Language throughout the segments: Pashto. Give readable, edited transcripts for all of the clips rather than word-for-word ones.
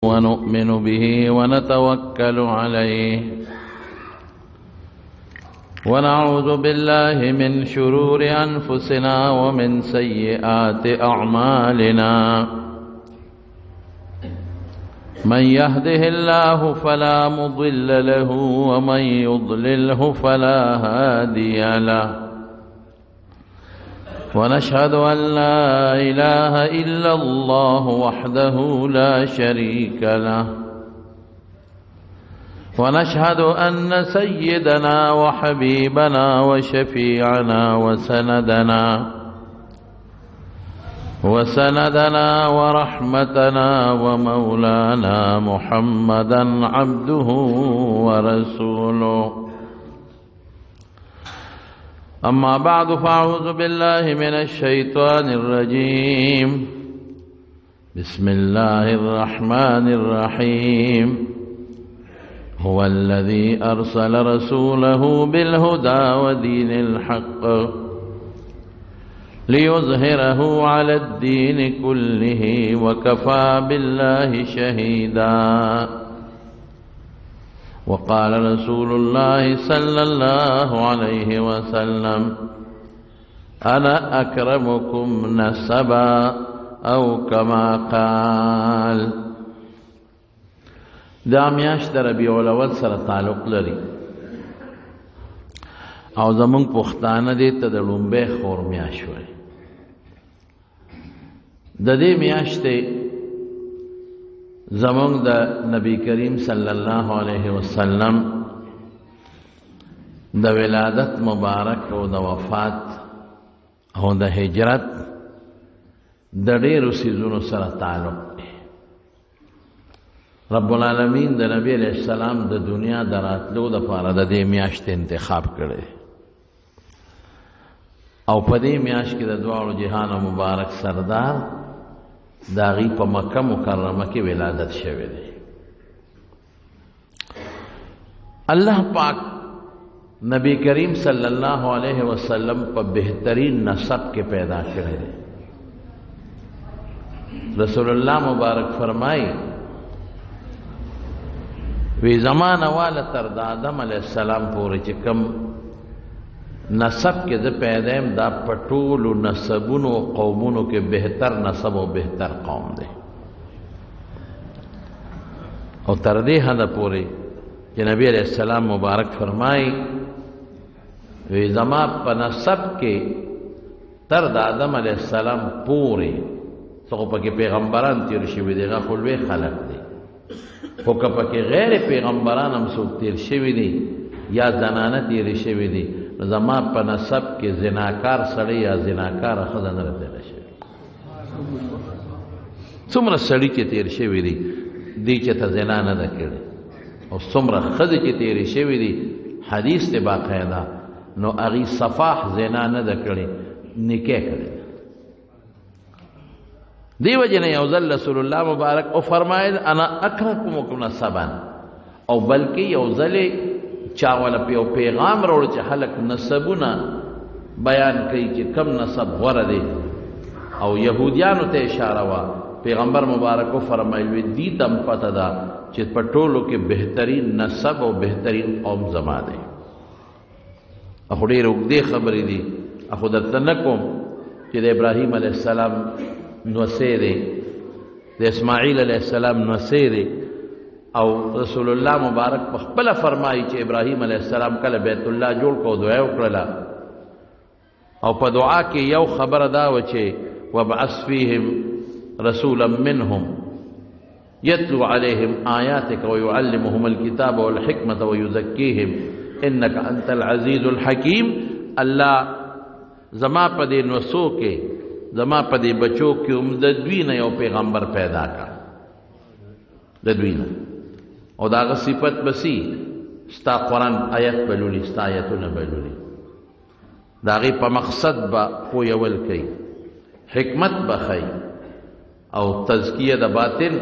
ونؤمن به ونتوكل عليه ونعوذ بالله من شرور أنفسنا ومن سيئات أعمالنا من يهده الله فلا مضل له ومن يضلله فلا هادي له ونشهد أن لا إله إلا الله وحده لا شريك له ونشهد أن سيدنا وحبيبنا وشفيعنا وسندنا ورحمتنا ومولانا محمدا عبده ورسوله. أما بعد فأعوذ بالله من الشيطان الرجيم. بسم الله الرحمن الرحيم. هو الذي أرسل رسوله بالهدى ودين الحق ليظهره على الدين كله وكفى بالله شهيدا. وقال رسول الله صلى الله عليه وسلم أنا أكرمكم نسبا أو كما قال. دا میاشت ربیع الاول سره تعلق لري او زمونږ پښتانه دې ته د لومبۍ خور میاشت وایي. د دې میاشتې زمونږ د نبی کریم صلی الله علیه وسلم د ولادت مبارک او د وفات او د هجرت د ډېرو څیزونو سره تعلق دی. رب العالمین د نبی علیہ السلام د دنیا د راتلو دپاره د دې میاشت انتخاب کړی او په دې میاشت کې د دواړو جهانو مبارک سردار د هغې په مکه مکرمه کې ولادت شوی دی. الله پاک نبی کریم صلی الله علیه وسلم په بهترین نسب کې پیدا کړی دی. رسول الله مبارک فرمایي وی زمانه والا تر د آدم علیہ السلام پورې چې کم نسب کې د پیدایم دا په ټولو نسبونو او قومونو کې بهتر نسب او بهتر قوم دی او تر دې حده پورې چې نبی علیہ السلام مبارک فرمایي وی زما په نسب کې تر د آدم علیہ السلام پورې څو پکې پیغمبران تیر شوي دي هغه خو لوی خلق دي خو که پکې غیر پیغمبران هم څوک تیر شوي دي یا زنانه تیرې شوي دي نو زما په نسب کې زناکار سړی یا زناکاره ښځه نه ده تېره شوې. څومره سړي چې تیر شوي دي دی چې ته زنا نه ده کړې او څومره ښځې چې تیرې شوي دي حدیث دی باقاعده نو هغې صفاح زنا نه ده کړې نکاح کړې. دی وجه نه یو ځل رسول الله مبارک او فرمایل انا اکرمکم نسبا او بلکې یو ځل چا ولا یو پیغام راوړ چې خلک نسبونه بیان کوي چې کم نسب غوره دی او یهودیانو ته اشاره وه. پیغمبر مبارک فرمایل وی دې ته هم پته ده چې په ټولو کې بهترین نسب او بهترین قوم زما دی. خو ډېرې اوږدې خبرې دي خو درته نه کوم چې د ابراهیم علیه السلام نوسی دی د اسماعیل علیہ السلام نوسی دی او رسول الله مبارک په خپله فرمایي چې ابراهیم علیہ السلام کله بیت الله جوړ کړو دعا وکړله او په دعا کې یو خبره دا وه چې وابعث فیهم رسولا منهم یتلو علیهم آیاتک ویعلمهم الکتاب والحکمة ویزکیهم انک انت العزیز الحکیم. الله زما په دې نوسو کې زما په دې بچو کې هم د دوی نه یو پیغمبر پیدا کړ د دوی نه او د هغه صفت بسی ستا قرآن آیت بلولي ستا آیتونه بلولي د هغې په مقصد به پویول کوي حکمت به ښیي او تزکیه د باطن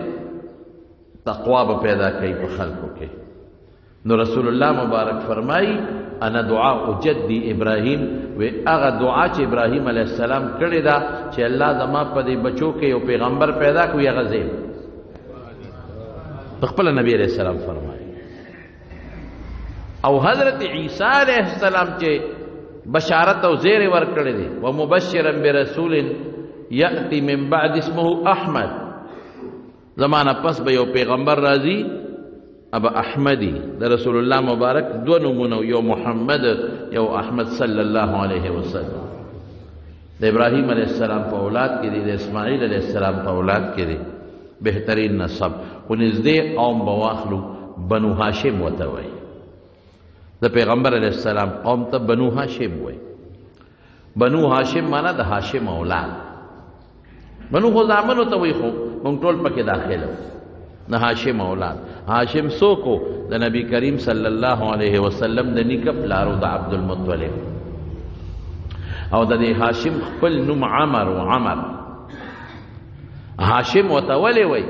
تقوا به پیدا کوي په خلکو کې. نو رسول الله مبارک فرمایي انا دعاء جدی ابراهیم و هغه دعا چې ابراهیم علیه السلام کړې ده چې الله زما په دې بچو کې یو پیغمبر پیدا کړي هغه زه خپل نبی علیہ السلام فرمایي. او حضرت عیسی علیہ السلام چې بشارت او زیر ورکړی دی ومبشرا برسول یأتی من بعد اسمه احمد، زمانہ پس به یو پیغمبر راځي ابا احمدی د رسول الله مبارک دو نمونه، یو محمد یو احمد صلی الله علیه وسلم. د ابراهیم علیہ السلام په اولاد کې دی، د اسماعیل علیہ السلام په اولاد کې دی، بهترین نسب. خو نږدې قوم به واخلو بنو هاشم ورته وایي. د پیغمبر علیہ السلام قوم ته بنو هاشم وایي. بنو هاشم معنا د هاشم اولاد. بنو خو زامنو ته وایي، خو مونږ ټول پکې داخله د هاشم اولاد. هاشم څوک و؟ د نبی کریم صلی الله علیه وسلم د نیکه پلارو د عبدالمطلب. او د دې هاشم خپل نوم عمر و. عمر هاشم ورته ولې وایي؟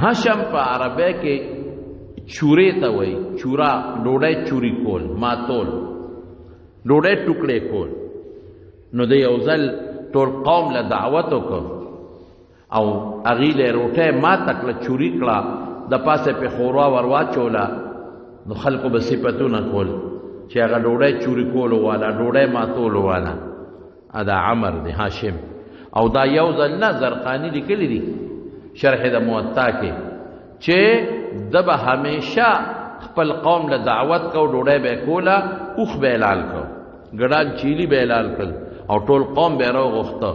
هاشم په عربی کې چورې ته وایي. چورا ډوډۍ چوري کول، ماتول، ډوډۍ ټوکړې کول. نو د یو ځل ټول قوم له دعوت وکړ او هغې له روټۍ ماته کړه، چوري کړه، د پاسه پې خورا ور واچوله. نو خلکو به صفتونه کول چې هغه ډوډۍ چوري کولو والا، ډوډۍ ماتولو والا دا عمر دی، هاشم. او دا یو ځل نه، زرقاني لیکلی دي شرح د موطا کې چې ده به همیشه خپل قوم له دعوت کو، ډوډۍ به یې کوله، اوښ به یې لال کو، ګډان چیلي به یې لال کړل او ټول قوم به یې راوغوښته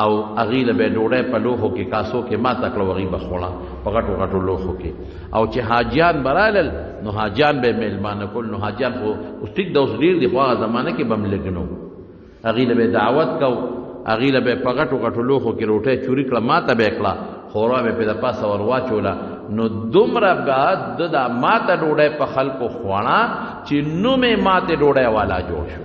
او هغې له به یې ډوډۍ په لوښو کې کاسو کې ماته کړه، هغې به خوړه په غټو غټو لوښو کې. او چې حاجیان به رالل نو حاجیان به یې میلمانه کول. نو حاجیان خو اوس ټیک ده، اوس ډېر دي، خو هغه زمانه کې به هم لږ نه وو. هغې له به یې دعوت کو، هغې له به یې په غټو غټو لوښو کې روټۍ چوري کړه، ماته به یې کړه، خورا به پې د پاسه ور واچوله. نو دومره به ده دا ماته ډوډۍ په خلکو خوړه چې نوم یې ماتې ډوډۍ والا جوړ شو.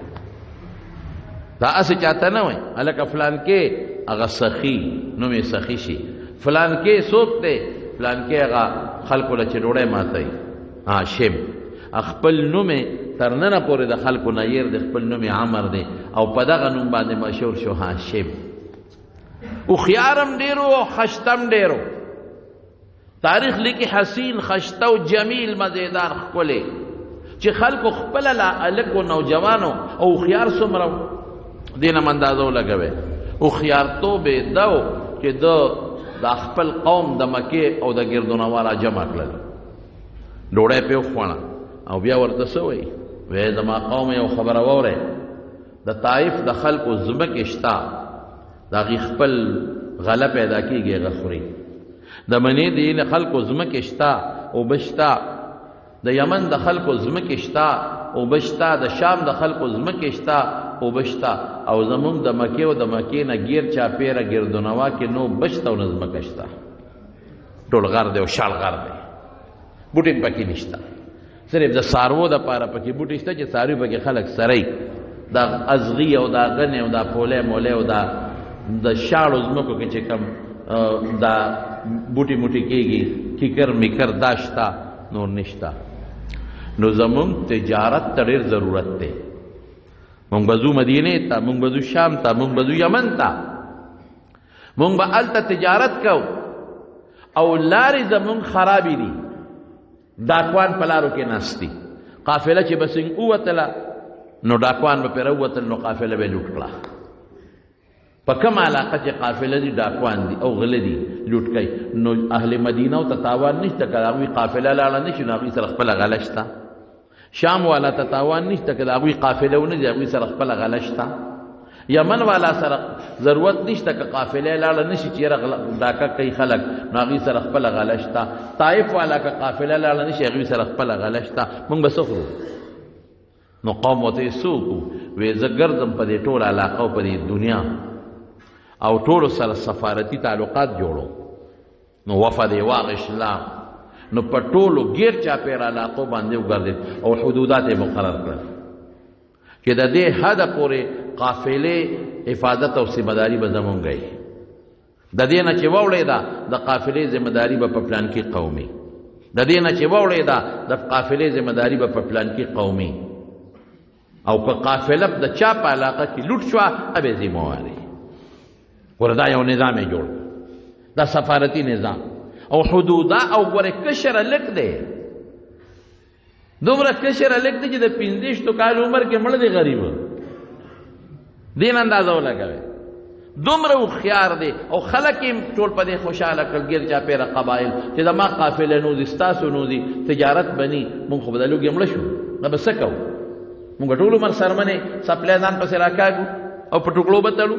دا هسې چاته نه وایي هلکه فلان کې هغه سخي، نوم یې سخي شي. فلان کې څوک دی؟ فلان کې هغه خلکو له چې ډوډۍ ماتوي، هاشم. خپل نوم یې تر ننه پورې د خلکو نه ير دی، خپل نوم یې عمر دی او په دغه نوم باندې مشهور شو، هاشم. هوښیارم ډېر و او خشتم ډېر و. تاریخ لیکي حسین، خشته و جمیل، مزیدار، ښکلی، چې خلکو خپله لا هلک و نوجوانو او هوښیار څومره و دې نه م اندازه ولګوئ. هوښیارتوب یې ده و چې ده دا خپل قوم د مکې او د ګردونوالا جمع کړل، ډوډۍ پې وخوړه او بیا ورته څه وایي؟ وایي زما قوم یو خبره واورئ، د طایف د خلکو ځمکې شته، د هغې خپل غله پیدا کېږي، هغه خوري. د منې د یې خلکو ځمکې شته، اوبه شته. د یمن د خلکو ځمکې شته، اوبه شته. د شام د خلکو ځمکې شته، اوبه شته. او زمونږ د مکې او د مکې نه ګیر چاپېره ګردونوا کې نو اوبه شته او نه ځمکه شته، ټول غر دی او شال غر دی، بوټي پکې نشته. صرف د څاروو دپاره پکې بوټي شته چې څاروي پکې خلک سرئ. دا ازغي او دا غنې او دا پولې مولې او دا د شاړو ځمکو کې چې کوم دا بوټي موټي کېږي، کیکر میکر دا شته، نور نشته. نو زمونږ تجارت ته ډېر ضرورت دی. مونږ به ځو مدینې ته، مونږ به ځو شام ته، مونږ به ځو یمن ته، مونږ به هلته تجارت کوو. او لارې زمونږ خرابې دي، ډاکوان په لارو کې ناست دي. قافله چې به څنګه ووتله نو ډاکوان به پرې ووتل، نو قافله به یې لوټ کړه. په کومه علاقه چې قافله دي ډاکوان دي او غله دي، لوټ کوي. نو اهل مدینه او ته تاوان نشته که د هغوی قافله لاړه نه شي، نو هغوی سره خپله غله شته. شام والا ته تاوان نشته که د هغوی قافله ونه دي، هغوی سره خپله غله شته. یمن والا سره ضرورت نشته که قافله لاړه نه شي چې یاره ډاکه کوي خلک، نو هغوی سره خپله غله شته. طایف والا که قافله لاړه نه شي، هغوی سره خپله غله شته. مونږ به څه خورو؟ نو قوم ورته یې څوک وو؟ وایي زه ګرځم په دې ټوله علاقه او په دې دنیا او ټولو سره سفارتي تعلقات جوړو. نو وفد یې واغېشله، نو په ټولو ګیر چاپېره علاقو باندې وګرځېد او حدودات یې مقرر کړل چې د دې حده پورې قافلې حفاظت او ذمهداري به زمونږ وي. د دې نه چې واوړېده د قافلې ذمهداري به په پلان کې قومي، د دې نه چې واوړېده د قافلې ذمهداري به په پلان کې قومي. او که قافله د چا په علاقه کې لوټ شوه، به ذمهواري. وردا یو نظام یې جوړ، دا سفارتي نظام. او حدودا او ګوره کشر لک دی دومره کشر لک دی چې د 15 کال عمر کې مړ دی غریب دین اندازه ولګوي دومره خيار دی او خلک یې ټول په دې خوشاله کړ ګیر چا پیره قبایل چې زما قافله نو دي ستاسو نو دي تجارت بني مونږ خو بدلوږي مړ شو نه بس کو مونږ ټول عمر سرمنه سپلای ځان پسې راکاګو او په ټوکړو بتلو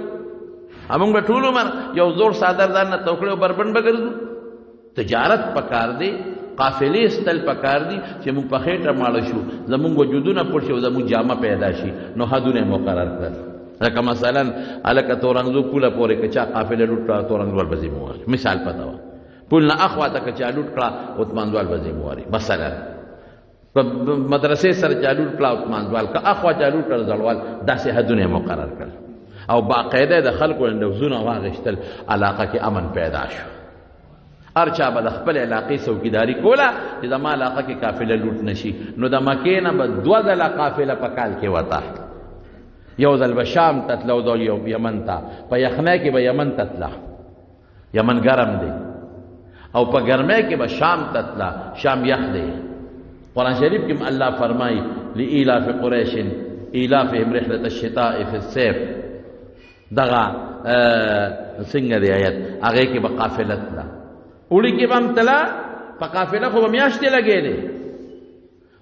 مونږ ټول عمر یو زور صادر ځان نه توکړو بربند بګرځو تجارت پکار دی قافلې استل پکار دي چې مونږ په خېټه ماړ شو زمونږ وجودونه پټ شو زمونږ جامه پیدا شي نو حدونه مقرر کړل لکه مثلا الکه تورنګزو پوله پورې کچا قافله لوټ کړه تورنګزوال بځي مواري مثال پتا و پول نه اخواته کچا لوټ کړه عثمانزوال بځي مواري مثلا مدرسې سره چالو کړه عثمانزوال کا اخوا چالو کړه زړوال داسې حدونه مقرر کړل او باقاعده د خلکو اندوزونه واغشتل علاقه کې امن پیدا شو ارچا به د خپل علاقې څوکیداری کوله چې د ما علاقه کې قافله لوټ نشي نو د مکې نه به 2 ځله قافله په کال کې وته یو ځل به شام تتله او یو یمن ته په یخنۍ کې به یمن تتله یمن ګرم دی او په ګرمۍ کې به شام تتله شام یخ دی قرآن شریف کې الله فرمایي لإیلاف قریش ایلافهم رحلة الشتاء فی الصیف دغه څنګه دی آیت هغې کې به قافله تله اوړي کې به هم تله په قافله خو به میاشتې لګېدې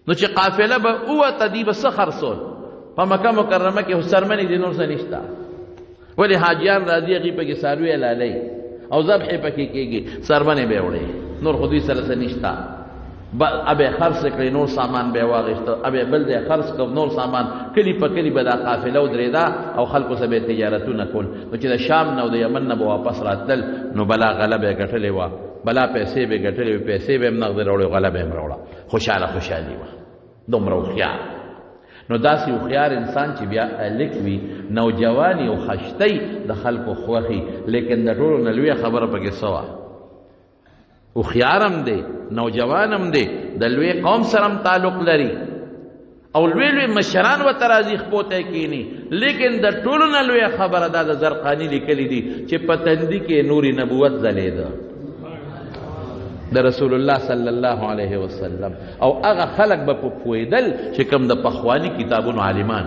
نو چې قافله به ووته دي به څه خرڅول په مکه مکرمه کې سرمنې دي نور څه نشته ولې حاجیان راځي هغې پکې څاروي حلالوي او ذبحې پکې کېږي سرمنې به یې وړې نور خو دوی سره څه نشته ابې خرڅ کړې نور سامان به یې واغېسته ابې بل ځای خرڅ کړ نور سامان کلي په کلي به دا قافله ودرېده او خلکو سره به یې تجارتونه کول نو چې د شام نه او د یمن نه به واپس راتلل نو بلا غله به یې ګټلې وه بلا پیسې به یې ګټلې وې پیسې به یې هم نغدې راوړې غله به یې هم راوړه خوشحالي وه دومره هوښیار نو داسې هوښیار انسان چې بیا هلک وي نوجواني او خشتۍ د خلکو خوښي لیکن د ټولو نه لویه خبره پکې څه وه هوښیار هم دی نوجوان هم دی د لوی قوم سره هم تعلق لري او لوی لوی مشران ورته راځي خپو ته کښېني لیکن د ټولو نه لویه خبره دا د زرقاني لیکلي دي چې په تندي کې نوري نبوت ځلېده د رسول الله صلی الله علیه وسلم او هغه خلق به پوهېدل چې کوم د پخواني کتابونو عالمان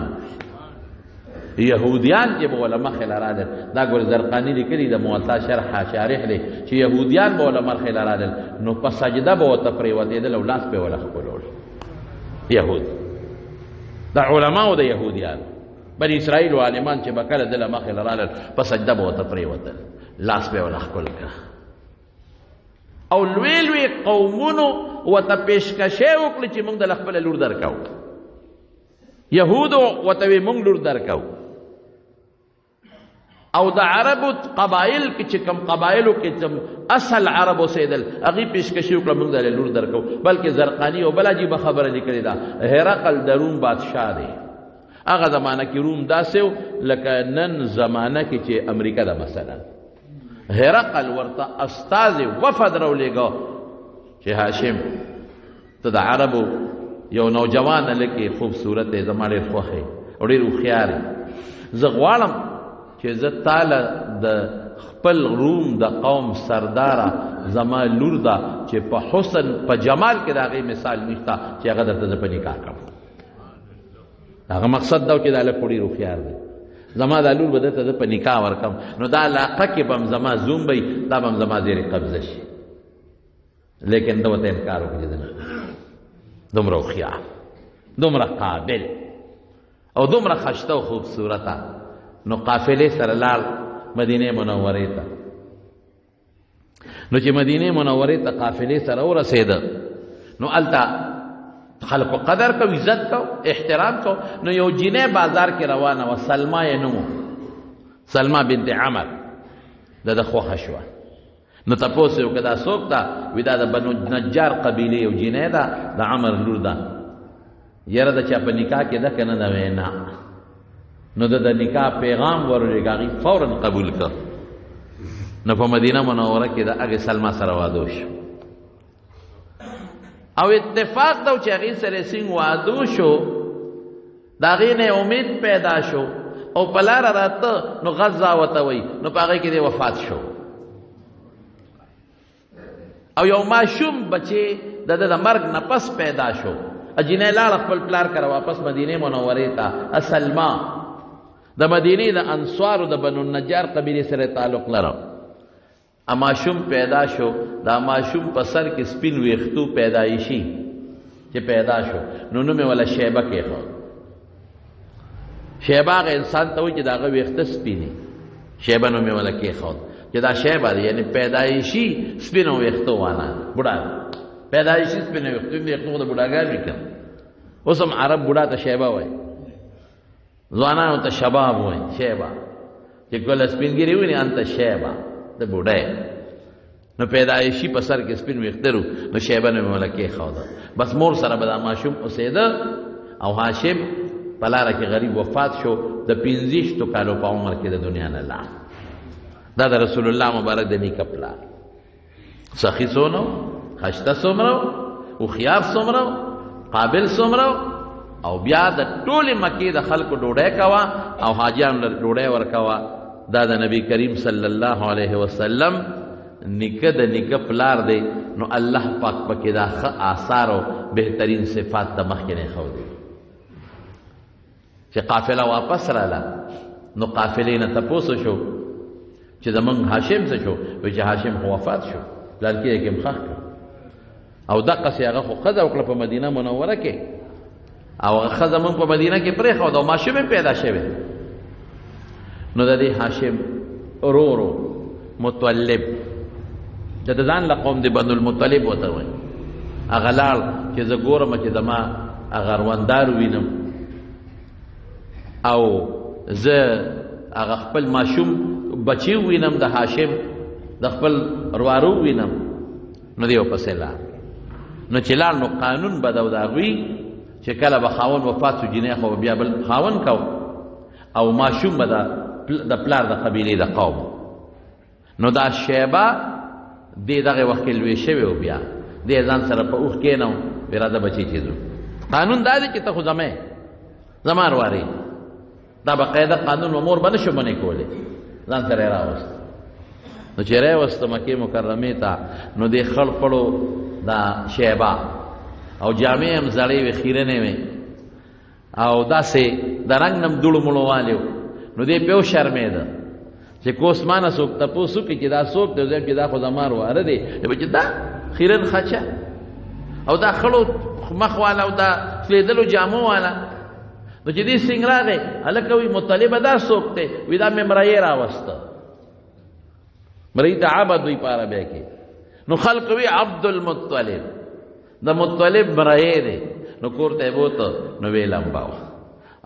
یهودیان چې به وله مخې له رالل دا ګورې زرقاني لیکلي د موطا شرح شارح دی چې یهودیان به وله مخې له رالل نو په سجده به ورته پرېوتېدل او لاس به یې وله ښکلول یهود د علماو د یهودیان بني اسرائیلو عالمان چې به کله دله مخې له رالل په سجده به ورته پرېوتل لاس به یې وله ښکل کړه او لوی لوی قومونو ورته پیشکشۍ وکړي چې موږ دله خپله لور درکوو یهودو ورته وی موږ لور درکوو او د عربو قبایل کې چې کوم قبایلو کې چې اصل عرب اوسېدل هغې پیشکشي وکړه موږ دله لور درکوو بلکې زرقاني او بل عجیبه خبره لیکلې ده هرقل د روم بادشاه دی هغه زمانه کې روم داسې و لکه نن زمانه کې چې امریکا ده مثلا هرقل ورته استازي وفد راولېږه چې هاشم ته د عربو یو نوجوان لکه خوبصورت دی زما ډېر خوښ یې او ډېر هوښیار یې زه غواړم چې زه تاله د خپل روم د قوم سرداره زما لور ده چې په حسن په جمال کې د هغې مثال نشته چې هغه درته زه په نکاح کړم هغه مقصد دا و چې دا هلک خو ډېر هوښیار دی زما دا لور به درته زه په نکاح ورکړم نو دا علاقه کې به هم زما زوم به دا به هم زما زیر قبضه شي لیکن ده ورته انکار وکړي ده نه دومره هوښیار دومره قابل او دومره خشته او خوبصورته نو قافلې سره لاړ مدینې منورې ته نو چې مدینې منورې ته قافلې سره ورسېده نو هلته خلکو قدر کو عزت کو احترام کو نو یو جینۍ بازار کې روانه وه سلما یې نوم سلما بنت عمر د ده خوښه شوه نو تپوس یې وکړه دا څوک ده وي دا د بنو نجار قبیلې یو جینۍ ده د عمر لور ده یاره د چا په نکاح کې ده که نه ده وی نه نو د نکاح پیغام ورولېږه هغې فورا قبول کړ نو په مدینه منوره کې د هغې سلما سره واده شو او اتفاق دا چې هغې سره سینګ واده شو د هغې نه امید پیدا شو او په لاره راته نو غزه ورته وایي نو په هغې کې دی وفات شو او یو ماشوم بچی د مرګ نه پس پیدا شو، اجینه لاړ خپل پلار کره واپس مدینه منورې ته. سلما د مدینې د انصارو د بنو النجار قبیلې سره تعلق لرو. ا ماشوم پیدا شو، دا ماشوم په سر کې سپین ویختو پیدایشي چې پیدا شو، نو نوم یې ولا شیبه کېښود. شیبه هغه انسان ته وایي چې د هغه ویښته سپینې، شیبه نوم یې ولا کېښود چې دا شیبه دی، یعنی پیدایشي سپینو ویښتو والا بوډا، پیدایشي سپینو ویښتو د بوډاګانو کړ. اوس هم عرب بوډا ته شیبه وایي، ځوانانو ته شباب وایي. شیبه چې کله سپینګیري ویني انت شیبه د بوډا، نو پیدایشي په سر کې سپین ویښته نو شیبه نوم یې ولا کېښود. بس مور سره به دا ماشوم اوسېده او هاشم په لاره کې غریب وفات شو، د 15 کالو په عمر کې د دنیا نه لاړ. دا د رسول الله مبارک د نیکه پلار. سخي څونه، خشته څومره، هوښیار څومره، قابل څومره، او بیا د ټولې مکې د خلکو ډوډۍ کوه او حاجیانو له ډوډۍ ورکوه. دا د نبی کریم صلی الله علیه وسلم نیکه د نیکه پلار دی. نو الله پاک پکې دا ښه آثار او بهترین صفات د مخکې نه ښودي. چې قافله واپس راله، نو قافلې نه تپوس شو چې زمونږ هاشم څه شو؟ وایي چې هاشم خو وفات شو، پلارکي یې کې مخه کړ. او دقسې هغه خو ښځه وکړه په مدینه منوره کې، او هغه ښځه مونږ په مدینه کې پرېښوده او ماشوم یې پیدا شوی. نو د دې هاشم ورو ورو مطلب چې د ځان له قوم د بنو المطلب ورته وایي، هغه لاړ چې زه ګورم چې زما هغه روندار وینم او زه هغه خپل ماشوم بچی وینم د هاشم، د خپل روارو وینم. نو دی ورپسې لاړ. نو چې لاړ نو قانون بدو د هغوی چې کله به خاوند وفات شو جنۍ خو بیا بل خاوند کو، او ماشوم به د پلار د قبیلې د قوم. نو دا شیبه دې دغه وخت کې لوی شوی و، بیا دې ځان سره په اوښ کېنو، وایي راځه بچی چې ځو. قانون دا دی چې ته خو زما روارې، دا باقاعده قانون و مور به نه شو منې کولی. ځان سره یې راوست. نو چې راوسته مکې مکرمې ته، نو دې خړ پړو دا شیبه او جامې هم زړې وې، خیرنې وې، او داسې د رنګ نم دوړو مړو والې و. نو دې پې وشرمېده چې کوس مانه څوک تپوس وکړي چې دا څوک دی، وزیم چې دا خو زما رواره دی، چې دا خیرن خچه او دا خړو مخ والا او دا سلیدلو جامو والا. نو چې دې سنګ راغی، هلکه وایي مطلبه دا څوک دی؟ وایي دا مې مرایې راوسته. مرۍ ته عبد وایي په عربۍ کې. نو خلق وایي عبدالمطلب، د مطلب مرایې دی. نو کور ته یې بوته، نو ویې لمبه وه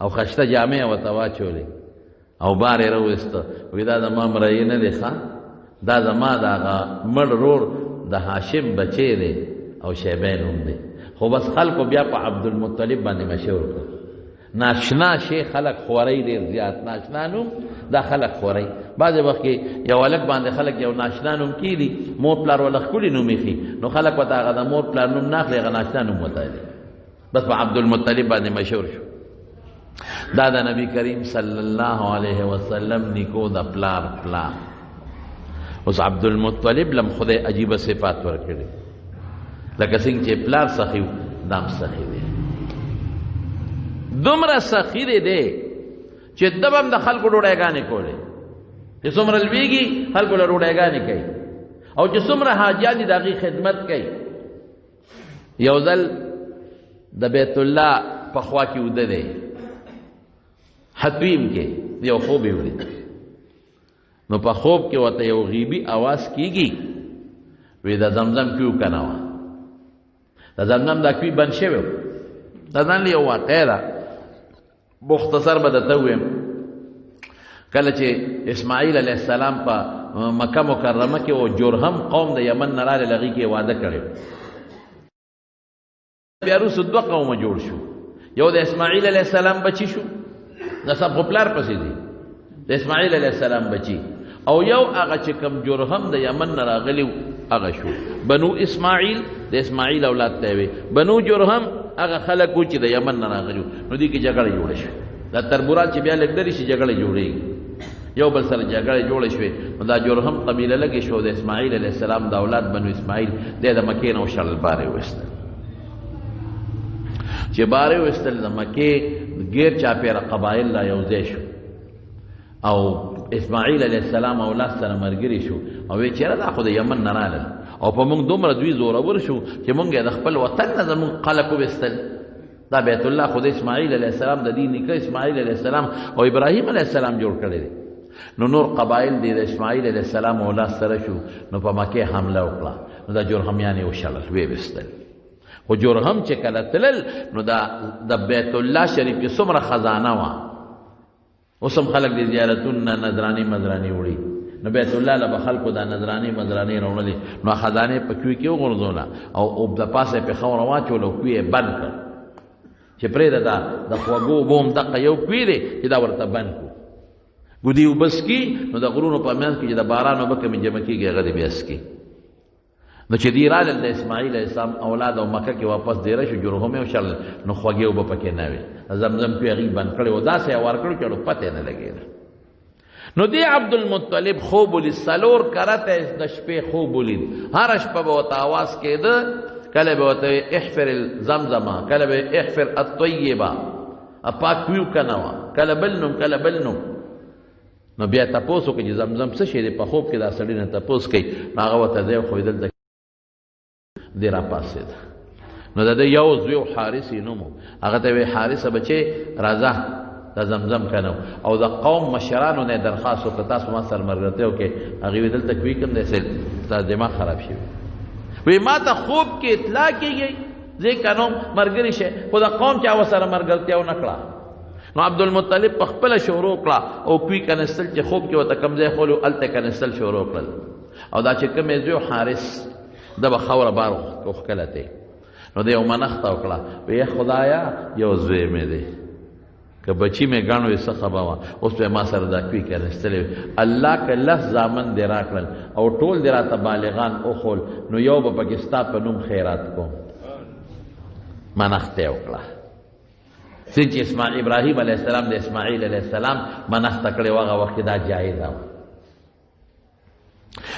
او خشته جامې یې ورته واچولې او بار یې راوویسته. وایي دا زما مرایې نه دی ښه، دا زما د هغه مړ رور د هاشم بچی دی او شیبه نوم دی. خو بس خلکو بیا په عبدالمطلب باندې مشهور کړ. ناشنا شی خلق خورئ ډېر زیات، ناشنا نوم دا خلق خورئ. بعضې وخت کې یو هلک باندې خلک یو ناشنا نوم کېدي، مور پلار وله ښکلي نوم ایښي، نو خلک ورته هغه د مور پلار نوم نه اخلي، هغه ناشنا نوم ورته دی. بس په عبدالمطلب باندې مشهور شو. دا د نبی کریم صلی الله علیه وسلم نیکو د پلار پلار. اوس عبدالمطلب لم خدای عجیبه صفات ورکړي، لکه څنګه چې پلار سخي و، دام سخي دی. دومره سخي دی چې دبم د خلکو ډوډۍ کولې، چې څومره لویږي خلکو له ډوډۍ کوي، او چې څومره حاجیان دي د هغې خدمت کوي. یو ځل د بیت الله په خوا کې وده دی، حتویم کې یو خوب یې ولید. نو په خوب کې ورته یو غیبي اواز کېږي، وایي د زمزم کوي کنه وه، د زمزم دا کوي بند شوی و. دا ځان له یو واقعه ده، مختصر به درته ووایم. کله چې اسماعیل علیه السلام په مکه مکرمه کې و جرهم قوم د یمن نه راغلی، هغې کې یې واده کړی. بیا وروسته 2 قومه جوړ شو. یو د اسماعیل علیه السلام بچی شو، نسب خو پلار پسې دی، د اسماعیل علیه السلام بچی، او یو هغه چې کوم جرهم د یمن نه راغلی و هغه شو. بنو اسماعیل د اسماعیل اولاد ته وي، بنو جرهم هغه خلک و چې د یمن نه راغلي. نو دې کې جګړه جوړه شوه. دا تربورات چې بیا لږ لرې شي جګړه جوړېږي. یو بل سره جګړې جوړې شوې نو دا جرهم قبیله لګې شو د اسماعیل علیه السلام د اولاد بنو اسماعیل دی د مکې نه وشړل بارې وایستل چې بارې وایستل د مکې غیر چاپېره قبایل را یو ځای شو او اسماعیل علیه السلام اولاد سره ملګري شو او وی چېره دا خو د یمن نه رالل او په موږ دومره دوی زورور شو چې موږ یې د خپل وطن نه زموږ خلک وویستل دا بیت الله خو د اسماعیل علیه السلام د دې نیکه اسماعیل علیه السلام او ابراهیم علیه السلام جوړ کړی دی نو نور قبایل دی د اسماعیل علیه السلام اولاد سره شو نو په مکې حمله وکړه نو دا جرهمیان یې وشړل ویې ویستل خو جرهم چې کله تلل نو د بیت الله شریف کې څومره خزانه وه اوس هم خلک د زیارتونو نه نذرانې مذرانې وړي نو بیت الله له به خلکو دا نذرانې مذرانې راوړلې نو خزانې په کوی کې وغورځوله او د پاسه یې پېښوره واچول او کوی یې بند کړ چې پرېږده دا د خوږو اوبو هم دقه یو کوی دی چې دا ورته بند کړو ګودي اوبه څکي نو د غرونو په منځ کې چې د باران اوبه کمې جمع کېږي هغه دې بیا څکي نو چې دی رالل د اسماعیل علیه السلام اولاد او مکه کې واپس دیره شو جرهم یې وشړل نو خوږې اوبه پکې نه وې زمزم کوی هغې بند کړی و داسې یې ور کړو چې اړو پته نه لګېده نو دی عبدالمطلب خوب ولید څلور کرته د شپې خوب ولید هره شپه به ورته اواز کېده کله به ورته احفر الزمزمه کله به احفر الطیبه پاک ویو که نه وه کله بل نوم کله بل نوم نو بیا تپوس وکړي چې زمزم څه شی دی په خوب کې دا سړي نه تپوس کوي نو هغه ورته دی خو دلته دی راپاڅېد نو د ده یو زوی حارث یې نوم و هغه ته وی حارثه بچې راځه دا زمزم کنو او د قوم مشرانو نه درخواست وکړه تاسو ما سره ملګرتیا وکړئ هغې وی دلته کوي کوم دی ستاسو دماغ خراب شوي وی ما ته خوب کې اطلاع کېږي زه یې کنم ملګري شئ خو د قوم چا ورسره ملګرتیا ونه کړه نو عبدالمطلب په خپله شروع کړه او کوي کنستل چې خوب کې ورته کوم ځای خولي هلته کنستل شروع کړل او دا چې کوم یې زوی حارث ده به خاوره بار وښکله دی نو دی یو منښته وکړه وی خدایا یو زوی مې دی که بچی مې ګڼ وي څه خبه وه اوس به ما سره دا کوي کنستلی وي الله که لس زامن دې راکړل او ټول دې راته بالغان وښول نو یو به پکې ستا په نوم خیرات کوم منښته یې وکړه څنګه چې ابراهیم علیه السلام د اسماعیل علیه السلام منښته کړې وه هغه وخت کې دا جایزه وه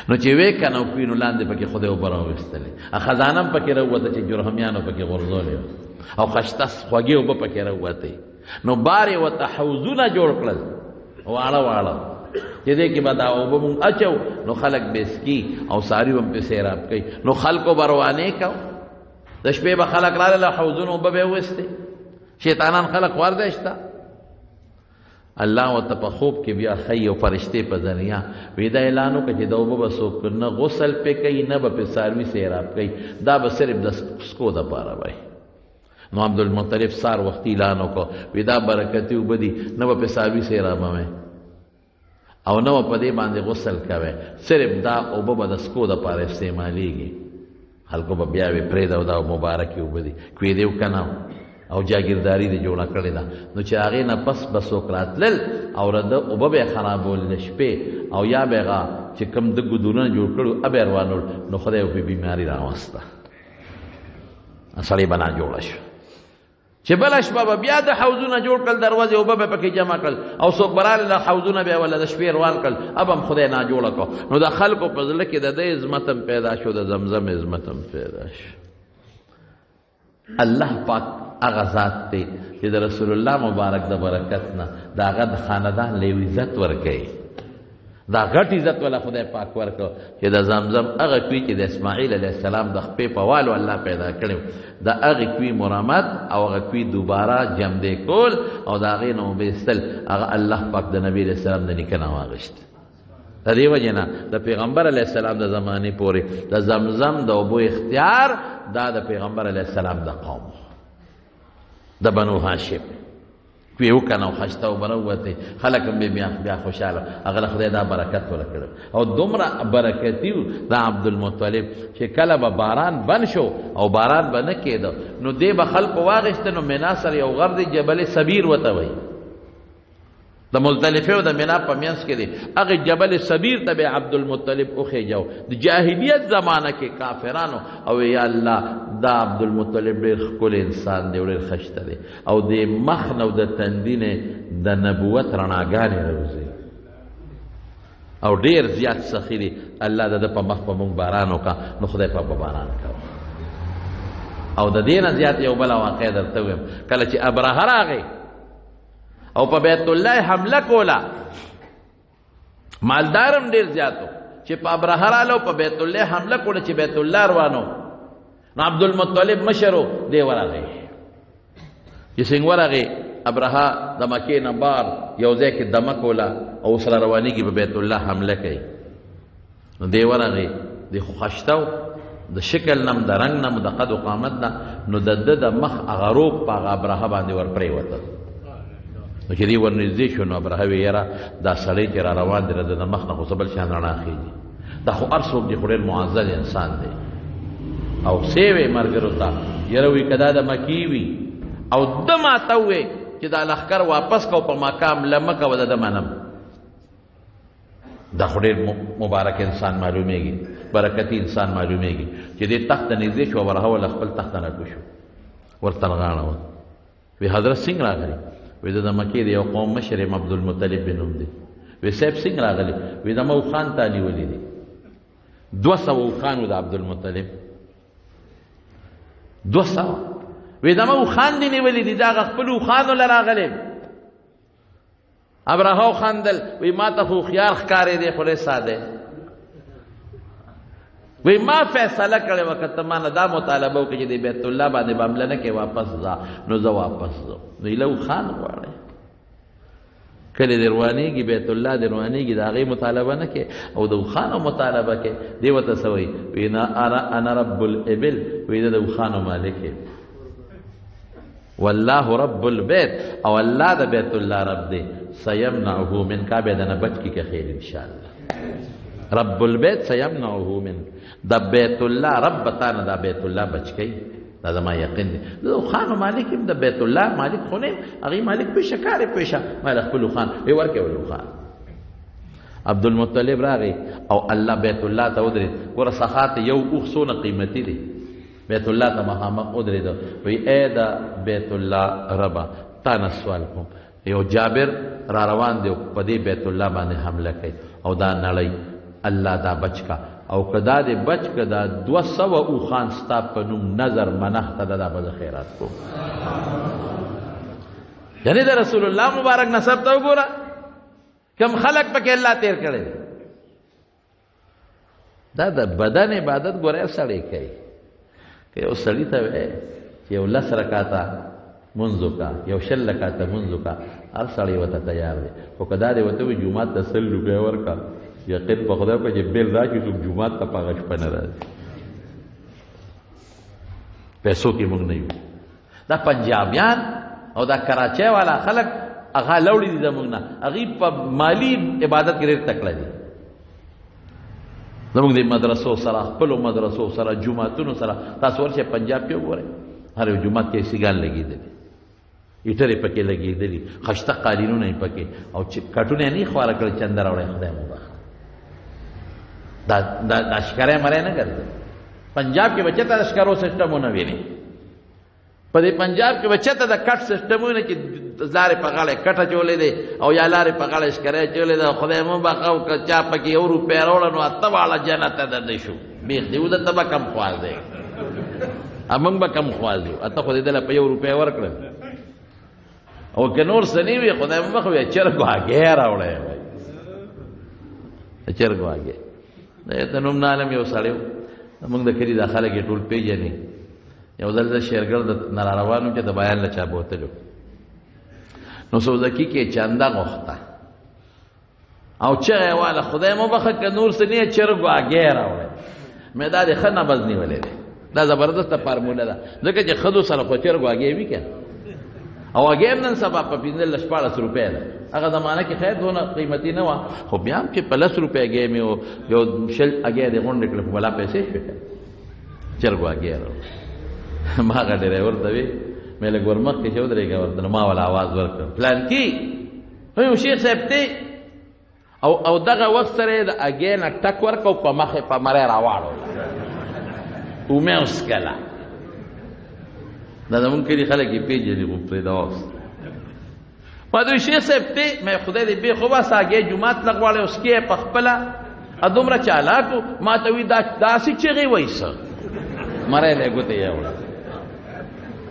نو چې وې که نه کوي نو لاندې پکې خدای اوبه راویستلې خزانه هم پکې راووته چې جرهمیانو پکې غورځولې او خشته خوږې اوبه پکې راووتې نو بارې ورته حوضونه جوړ کړل واړه واړه چې دې کې به دا اوبه مونږ اچو نو خلک به څکي او څاروي به هم پې سیراب کوي نو خلکو به روانې کو د شپې به خلک راغله حوضونه اوبه به یې ویستې شیطانان خلق ورده شته الله ورته په خوب کې بیا ښیي او فرشتې په ذریعه وی دا اعلان وکړه چې دا اوبه به څوک نه غسل پې کوي نه به پې څاروي سیراب کوي دا به صرف د څکو دپاره وایي نو عبدالمطلب سار وختي اعلان وکړه وی دا برکتي اوبه دي نه به پې څاروي سیرابوئ او نه به په دې باندې غسل کوئ صرف دا اوبه به د څکو دپاره استعمالیږي خلکو به بیا وی پرېږده دا مبارکې اوبه دي کوې دې وکنه او جاگیرداری دی جوړه کړې ده نو چې هغې نه پس به څوک راتلل او د اوبه به یې خرابول د شپې او یا به هغه چې کوم د ګودرونه جوړ کړي ابه یې روانول نو خدای یې بیماري راوسته سړی به ناجوړه شو چې بله شپه به بیا د حوضونه جوړ کړل دروازې اوبه به پکې جمع کړل او څوک به راغله د حوضونه بیا ولا د شپې روان کړل اب هم خدای ناجوړه کړو نو د خلکو په زړه کې د ده عظمت هم پیدا شو د زمزم عظمت هم پیدا شو الله پاک هغه ذات دی چې د رسول الله مبارک د برکت نه د هغه د خاندان له یو عزت ورکوي دا غټ عزت والا خدای پاک ورکړو چې د زمزم هغه کوي چې د اسماعیل علیه السلام د خپې په والو الله پیدا کړی د هغې کوي مرامت او هغه کوي دوباره جمدې کول او د هغې نه اوبه ایستل هغه الله پاک د نبي علیه السلام د نیکه نه واغېست د دې وجې نه د پیغمبر علیه السلام د زمانې پورې د زمزم د اوبو اختیار دا د پیغمبر علیه السلام د قوم د بنو هاشم کوی وکنه او خشته اوبه راووتې خلک هم بیا خوشحاله هغه له خدای دا برکت ورکړی او دومره برکتي و د عبدالمطلب چې کله به باران بند شو او باران به نه کېده نو دې به خلکو واغېسته نو منا سره یو غر دی جبل صبیر ورته وایي د مزدلفه او د منا په منځ کې دی هغه جبل صبیر ته به عبدالمطلب وخېجو د جاهلیت زمانه کې کافرانو او یا الله دا عبدالمطلب ډېر ښکلی انسان دی او ډېر خشته دی او د مخ نه او د تندي نه د نبوت رڼاګانې راوځي او ډیر زیات سخي دی الله د ده په مخ په مونږ باران وکړه نو خدای په باران کوه او د دې نه زیات یو بله واقع درته ویم کله چې ابرهه راغی او په بیت الله حمله کوله مالدارم ډیر زیاتو چې په ابرهه راغلو په بیت الله حمله کوله چې بیت الله روانو نو عبدالمطلب مشرو دی ورغی چې څنګه ورغی ابرهه د مکې نه بار یو ځای کې دمه کوله او سره روانېږي په بیت الله حمله کوي نو دی ورغی دی خو خشته د شکل نم د رنګ نم د قد و قامت نه نو د ده د مخ هغه روب په هغه ابرهه باندې ور پرېوته نو چې دی ورنږدې شو نو ابرهه وی یاره دا سړی چې را روان دی د مخ نه خو څه بل شان رڼا خېږي دا خو هر څوک دی خو ډېر معزز انسان دی او سیوې ملګرو ته یاره وی که دا د مکې وي او ده ماته ووې چې دا لښکر واپس کو په مقام لمه کوه د ده منم دا خو ډېر مبارک انسان معلومیږي برکتي انسان معلومیږي چې دې تخت ته نږدې شو ورهه وله خپل تخت ته راکوز شو ورته رغاړه وه وی حضرت څنګه راغلی وی د مکې د یو قوم مشر یم عبدالمطلب بن نوم دی وی صاحب څنګه راغلی وی زما اوښان تا نیولي دي 200 اوښان و د عبدالمطلب 200 وی زما اوښان دې نیولي دي دا هغه خپلو اوښانو له راغلی ابرهه وخندل وی ما ته خو هوښیار ښکارېدی خو ډېر ساده وی ما فیصله کړې وه که ته ما نه دا مطالبه وکړې چې د بیت الله باندې به حمله نه کې واپس ځه نو زه واپس ځم نو ایله اوښان غواړئ کله دې روانېږي بیت الله دې روانېږي د هغې مطالبه نه کې او د اوښانو مطالبه کې دې ورته څه وایي وی انا رب الابل وی زه د اوښانو مالک یم والله رب البيت او الله د بیت الله رب دی سيمنعه منك به دنه بچ کی که خیر ان شاء الله رب البيت سيمنعه منك د بیت الله رب تعالی د بیت الله بچ کی دا زما یقین دی د خان مالک د بیت الله مالک خو نه هغه مالک په شکار پېښه مال خپل خان وی ورکه ولو خان عبدالمطلب راغی او الله بیت الله ته ودرېد ګوره سخات یو اوښ څونه قیمتي دی بیت الله ته مخامخ ودرېد وی ای د بیت الله ربه تا نه سوال کوم یو جابر را روان دی په دې بیت الله باندې حمله کوي او دا نړۍ الله دا بچ کا او که دا دې بچ که دا 200 اوښان ستا په نوم نظر منښته ده دا به زه خیرات کوم یعنې د رسول الله مبارک نسب ته وګوره کم خلق پکې الله تیر کړی دا د بدن عبادت ګوره سړی کوي که یو سړي ته وایې چې یو 10 رکاته منځ وکړه یو 20 رکاته منځ وکړه هر سړی ورته تیار دی خو که دا دې ورته وایي جومات ته 100 روپۍ ورکړه یقین په خدای په چې بیل راشي څوک جومات ته په هغه شپه نه راځي پیسو کې موږ نه یو دا پنجابیان او دا کراچۍ والا خلک هغه لوړي دي زموږ نه هغوی په مالي عبادت کې ډېر تکړه دي زموږ د مدرسو سره خپلو مدرسو سره جوماتونو سره تاسو ورشئ پنجاب کې وګورئ هر یو جومات کې سیګان لګېدلي هیټرې پکې لګېدلي خشته قالینونه یې پکې او چې کټونه یې نه خواره کړل چنده راوړی خدای مو بخښه دا ښکاری مری نه ګرځي پنجاب کې به چېرته د ښکرو سسټمونه ویني په دې پنجاب کې به چېرته د کټ سسټمونه چې لارې په غاړه کټه چولې دی او یا لارې په غاړه ښکری چولې ده خدای مو بخښه او که چا پکې 1 روپۍ راوړه نو اته واړه جنت ته دننه شو بیخ دی و دته به کم خوال دی موږ به کم خوال دی اته خو دې دله په 1 روپۍ ورکړل او که نور څه نه وي خدای مو بخښه وایي چرګ هګۍ راوړی وایي چرګ هګۍ ته نوم نه عالم یو سړی و زموږ د کلي دا خلک یې ټول پېژني یو ځل زه شېرګل نه را روان وم چې د بیان له چا بوتلو نو سوزکي کې چنده غوښته او چغه یې واله خدای مو بخښه که نور څه نه چرګ هګۍ راوړی مې دا د ښه نبض نیولی دی دا زبردسته فارموله ده ځکه چې ښځو سره خو چرګ هګۍ وي که او هګۍ هم نن سبا په 15-14 روپۍ ده هغه زمانه کې خیر دونه قیمتي نه وه خو بیا هم چې په 10 روپۍ هګۍ مې یو 20 هګۍ دې غونډې کړې په بلا پیسې شوې که چرګ هګۍ راوړه ما هغه ډرایور ته وی مې لږ ور مخکې چې ودرېږه ورته نو ما وله آواز ورکړ پلانکي وایي شیخ صاحب دی او دغه وخت سره یې د هګۍ نه ټک ورکړ په مخ یې په مری راواړوله ومې وسکله دا زمونږ کلي خلک یې پېژني خو پرېږده واوست ما دوی شیخ صاحب ته مې خدای دې بې خو بس هغې جومات لغواړی اوس کې په خپله دومره چالاکو ما ته وي داسې چغې وایي څه مری دی ګوتې یې وړه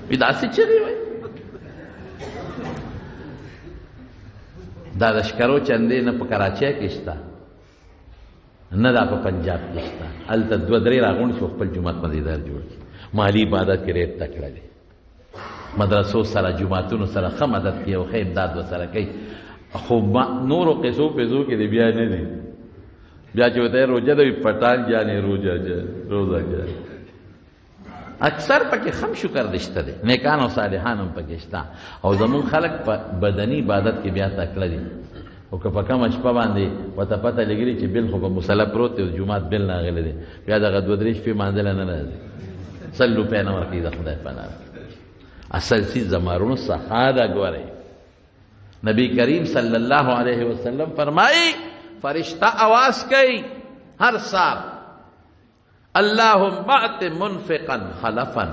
وي داسې چغې وایي دا د شکرو چندې نه په کراچۍ کې شته نه دا په پنجاب کې شته هلته دوه درې راغونډ شو خپل جومات مزیدار جوړ کړي مالي عبادت کې ډېر تکړه دی مدرسو سره جوماتونو سره ښه مدد کوي او ښه امداد ورسره کوي خو نورو قصو پیسو کې دی بیا نه دی بیا چې ورته روژه ده وي پټان جانې روزه جانې اکثر پکې خم شکر دې شته دی نیکان او صالحان هم پکې شته او زمونږ خلک په بدني عبادت کې بیا تکړه دي او که په کمه شپه باندې ورته پته لګېږي چې بل خو په مصله پروت دی او جومات بل راغلی دی بیا دغه دوه درې شپې مانځله نه راځي سل روپۍ نه ورکوي د خدای پناه اصل چیز زمارونو سخا ده ګورئ نبی کریم صلی الله علیه وسلم فرمائی فرشتہ آواز کوي هر سال اللهم اعط منفقا خلفا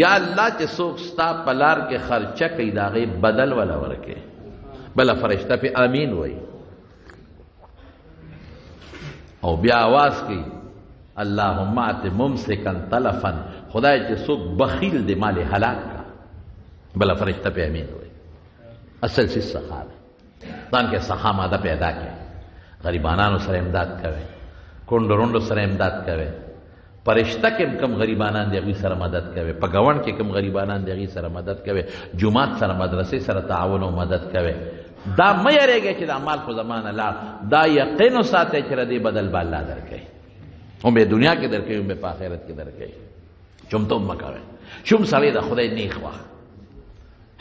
یا الله چې څوک ستا په لار کې خرچه کوي د هغې بدل وله ورکړي بله فرشته پې امین وایي او بیا آواز کوي اللهم اعط ممسکا تلفا خدای چې څوک بخیل دی مال هلاک کا بله فرشته پې امین وایي اصل چیز سخا ده ځان کې سخا ماده پیدا کړئ غریبانانو سره امداد کوئ کونډو رونډو سره امداد کوئ پرشته کې کم غریبانان دی هغوی سره مدد کوئ په ګاونډ کې کم غریبانان دی هغوی سره مدد کوئ جومات سره مدرسې سره تعاون او مدد کوئ دا مه یریږئ چې دا مال خو زما نه لاړ دا یقین وساتئ چې ردې بدل به الله درکوي هم به دنیا کې درکوي هم به په آخرت کې درکوي چمتوب مه کوئ شوم سړی د خدای نیک وخت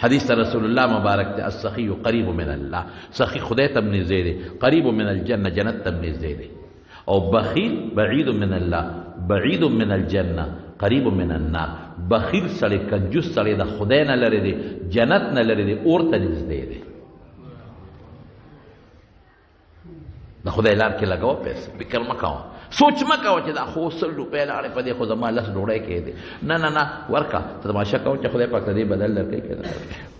حدیث رسول الله مبارک ته السخی قریب من الله سخی خدای ته نږدې دی قریب من الجنه جنت ته نږدې دی او بخیل بعید من الله بعید من الجنه قریب من النار بخیل سړی کنجوس سړی د خدای نه لرې دی جنت نه لرې دی اور ته نږدې دی د خدای لار کې لګوه پیسې فکر مه کوه سوچ مه کوه چې دا خو 100 روپۍ لاړې په دې خو زما 10 ډوډۍ کې دی نه نه نه ورکه ته تماشه کوه چې خدای پاک ته دې بدل درکوي که نه درکوي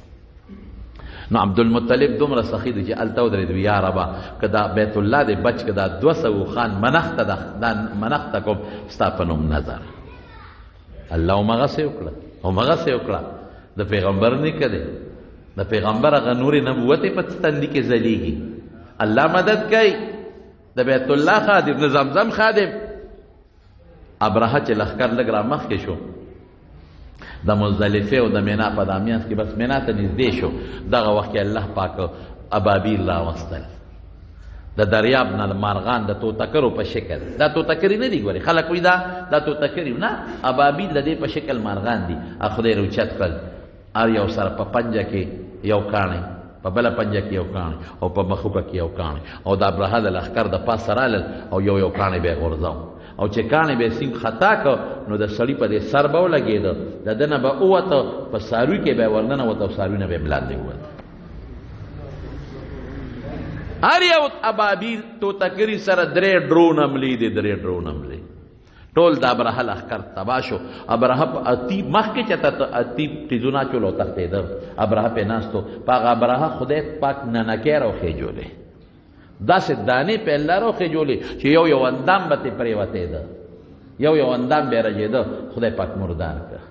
نو عبدالمطلب دومره سخي دی چې هلته ودرېد وي یا ربه که دا بیت الله دی بچ که دا 200 خان منښته ده دا منښته کوم ستا په نوم نظر الله همغسې وکړه همغسې وکړه د پیغمبر نیکه دی د پیغمبر هغه نور نبوت یې په تندي کې ځلیږي الله مدد کوي د بیت الله خادم د زمزم خادم ابرهه چې لښکر لږ را مخکې شو د مزدلفې او د مینا په دامیانس کې بس مینا ته نږدې شو دغه وخت کې الله پاک ابابیل راوستل د دریاب نه مارغان د توتکرو په شکل دا توتکري نه دي ګورې خلک وایي دا توتکري نه ابابیل د دې په شکل مارغان دي خدای روچت کړل هر یو سره په پنجه کې یو کاڼی په بله پنجه کې یو کاڼی او په مخوکه کې یو کاڼی او د ابرهه د لښکر د پاسه رالل او یو کاڼی به یې غورځاو او چې کاڼی به یې سینګ خطا کړ نو د سړي په دې سر به ولګېده د ده نه به ووته په څاروي کې به یې ورننه وته او څاروي نه به یې ملاندې ووته هر یو ابابیل توتکري سره 3 ډرون حملې دي 3 ډرون حملې ټول د ابرهه لښکر تباه شو ابرهه په اتیب مخکې چې ته اتیب تیزونه چولو تښتېده ابرهه پې ناستو په هغه ابرهه خدای پاک ننکۍ راوخېجولې داسې دانې په الله راوخېجولې چې یو اندام به ترې پرېوتېده یو اندام به یې رژېده خدای پاک مردار کړه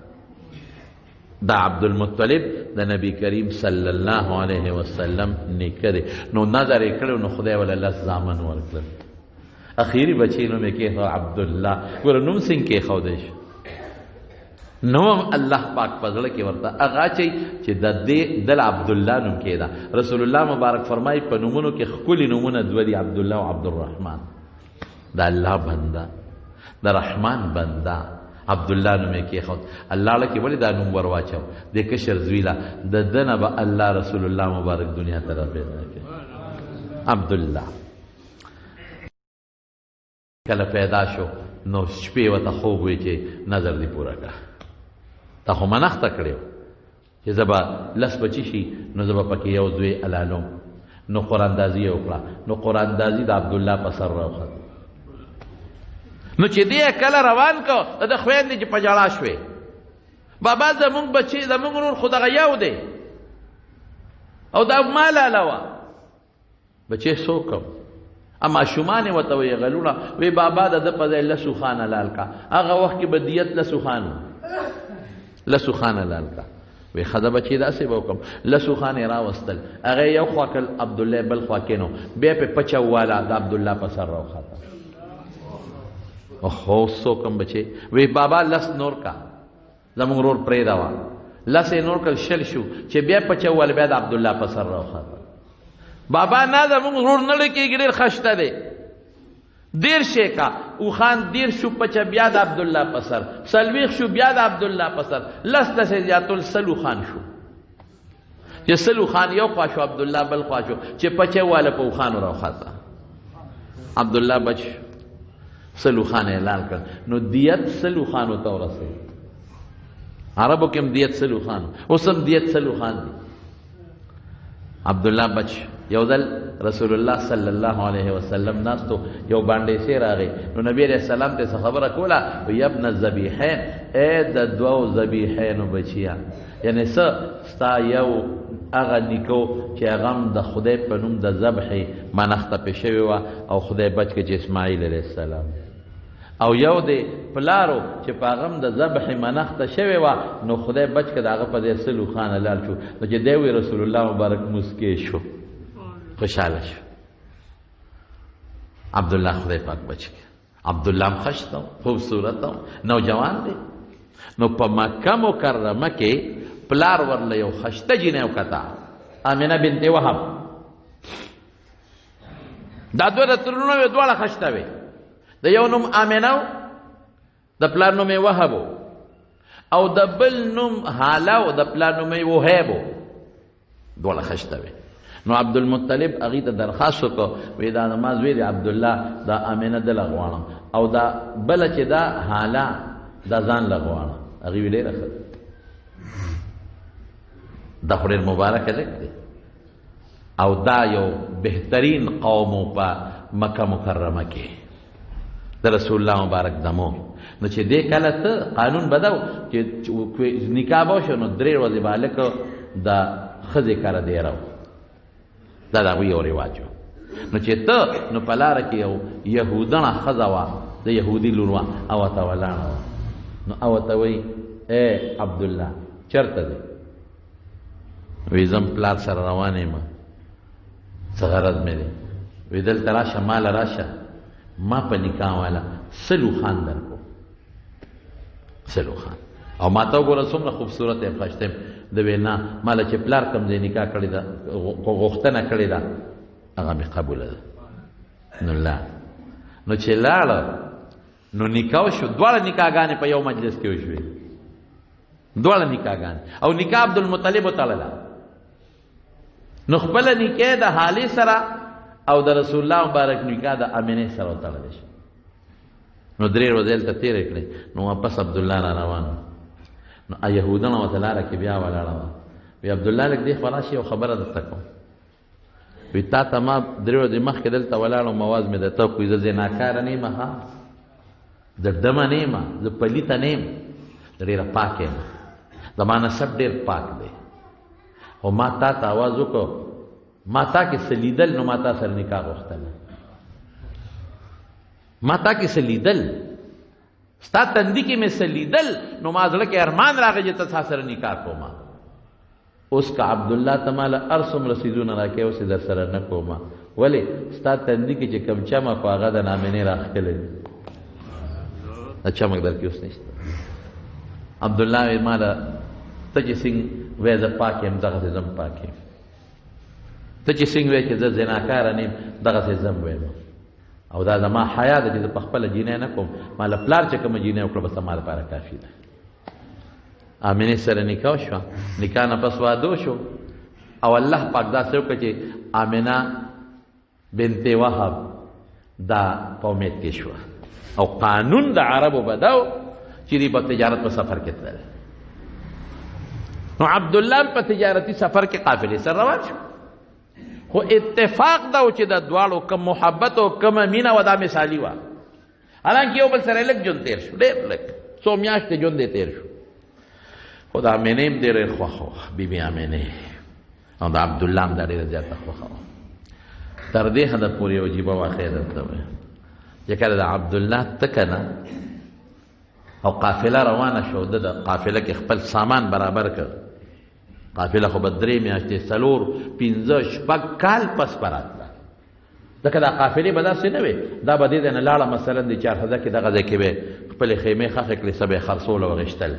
دا عبدالمطلب د نبی کریم صلی الله علیه وسلم نیکه دی نو نظر یې کړی نو خدای وله 10 زامن ورکړل اخیری بچی نوم یې کېښود عبدالله ګوره نوم څنګه کېښودی شو نوم الله پاک په زړه کې ورته هغه اچوي چې د دې دل عبدالله نوم کېده رسول الله مبارک فرمایي په نومونو کې ښکلي نومونه 2 دي عبدالله او عبدالرحمن د الله بنده د رحمان بنده عبدالله نوم یې کېښود الله له کې ولې دا نوم ور واچو د کشر زوی له د ده نه به الله رسول الله مبارک دنیا ته را پیدا کړي عبدالله کله پیدا شو نو شپې ورته خوب وی چې نظر دې پوره کړه تا خو منښته کړې وه چې زه به 10 بچي شي نو زه به پکې یو زوی الالوم نو قراندازي یې وکړه نو قراندازي د عبدالله په سر راوخت نو چې دې کله روان کو د خویندې چې په ژړا شوې بابا زمونږ بچي زمونږ نور خو دغه یو دی او دا مال علاوه بچې څوک اما شومان ورته وی غلونه وی بابا د په ځای لسو خان حلال کا هغه وخت کې بدیت لسو خان حلال کا وی خدا بچی داسې به وکم لسو خان راوستل هغه یو خوا کل عبدالله بل خوا کینو بیا په پچا والا د عبدالله په سر راوخته اوهو څوکم بچی وی بابا لس نور کا زمونږ رور پرېږده وه لس یې نور کړل شل شو چې بیا پچا والا بیا د عبدالله په سر راوخته بابا نه زمونږ رور نه لکېږي ډېر خشته دی دیر شی کا او خان دیر شو پچا بیا د عبدالله په سر سلویخ شو بیا د عبدالله په سر لس دسې زیاتول سلو خان شو چې سلو خان یو خوا شو عبدالله بل خوا شو چې پچا والا په او خانو راوخته عبدالله بچ سلو خان اعلان کړ نو دیت سلو خانو ته ورسېد عربو کې هم دیت سلو خانو اوس هم دیت سلو خان دی عبدالله بچ یو ځل رسول الله صلی الله علیه وسلم ناستو یو باندې سي راغی نو نبی علیہ السلام ته خبره کوله وی ابن الذبیحین اے د دوو ذبیحینو بچیا یعنی ستا یو هغه نیکو چې هغه هم د خدای په نوم د ذبح منښته پې شوې وه او خدای بچ کړي چې اسماعیل علیه السلام او یو دی پلارو چې په هغه هم د ذبح منښته شوې وه نو خدای بچ کړه د هغه په ځای سلو خان حلال شو نو چې دی وی رسول الله مبارک مسکی شو خوشحاله شو عبدالله خدای پاک بچ کړه عبدالله هم خشته خوبصورت نوجوان دی نو په مکه مکرمه کې پلار ورله یو خشته جینۍ وکته امینه بنت وهب دا دوه د ترونو وې دواړه خشته وې د یو نوم امینه د پلار نوم یې وهب او د بل نوم هاله او د پلار نوم یې وهیب دواړه خشته وې نو عبدالمطلب هغې ته درخواست وکړو وی دا زما زوی دی عبدالله دا امینه دله غواړم او دا بله چې دا هاله دا ځان له غواړم هغې وی ډېره ښه دا خو ډېر مبارکه ځای دی او دا یو بهترین قومو په مکه مکرمه کې د رسول الله مبارک دمو نو چې دې کله ته قانون بدو چې نکاح به وشو نو 3 ورځې به هلک د ښځې کره دیره و دا د هغوی یو رواج و نو چې ته نو په لاره کې یو یهودنه ښځه وه د یهودي لور وه او ته ولاړه وه نو او ته وایي ای عبدالله چېرته دی وی زم پلار سره روان یم څه غرض مې دی وی دلته راشه ماله راشه ما په نکاح والا سلو خان درکو سلو خان او ما ته وګوره څومره خوبصورت یم ښایسته یم د وی نه ماله چې پلار کوم ځای نکاح کړې ده غوښتنه کړې ده هغه مې قبوله ده نو لا نو چې لاړه نو نکاح وشو دواړه نکاحګانې په یو مجلس کې وشوې دواړه نکاحګانې او نکاح عبدالمطلب وتړله نو خپله نکاح د حالې سره او د رسول الله مبارک نکاح د امینې سره وتړلی شو نو 3 ورځې هلته تېرې کړې نو واپس عبدالله را روان نو یهودانو ورته لاره کې بیا ولاړه وه وی عبدالله لږ دې خوا راشي یو خبره درته کوم وی تا ته ما 3 ورځې مخکې دلته ولاړم اواز مې درته وکړو زه زناکاره نه یم ها زه ډمه نه یم زه پلیته نه یم زه ډېره پاک یم زما نسب ډېر پاک دی او ما تا ته اواز وکړو ما تا کې څه لیدل نو ما تا سره نکاح غوښتله ما تا کې څه لیدل ستا تندي کې مې څه لیدل نو ما زړه کې ارمان راغی چې ته تا سره نکاح کوما اوس که عبدالله ته ماله هر څومره څیزونه راکوې اوس یې در سره نه کوما ولې ستا تندي کې چې کوم چمک و هغه د نامنې راښکلی دی دا چمک در کې اوس نشته عبدالله وی ماله ته چې څنګه وی زه پاک یم دغسې زم پاک یم ته چې څنګه وی چې زه زناکاره نه یم دغسې زم ویم او دا زما حیا ده چې زه په خپله جینۍ نه کوم ماله پلار چې کومه جینۍ وکړه بس ما لپاره کافي ده امینې سره نکاح شوه نکاح نه پس واده شو او الله پاک داسې وکړه چې امینه بنت وهب دا په امید کې شوه او قانون د عربو به دا و چې دوی په تجارت په سفر کې تللی نو عبدالله په تجارتي سفر کې قافلې سره روان شو خو اتفاق دا و چې د دواړو کم محبت او کم مینه و دا مثالي وه حالانکه یو بل سره لږ ژوند تېر شو ډېر لږ 100 میاشتې ژوند یې تېر شو خو د امینې هم ډېرې خوښ وه بیبي امینې او د عبدالله هم دا ډېره زیاته خوښه وه. تر دې حده پورې یو عجیبه واقعه درته وایم چې کله د عبدالله ته که نه او قافله روانه شو، ده د قافله کې خپل سامان برابر کړ. قافله خو به 3 میاشتې 4 5 6 کال پس براتله. ځکه دا قافلې به داسې نه وې، دا به دې ځای نه لاړه مثلا د چارخزه کې دغه ځای کې به خپلې خیمې ښخې کړې، څه به یې خرڅول او غېشتل.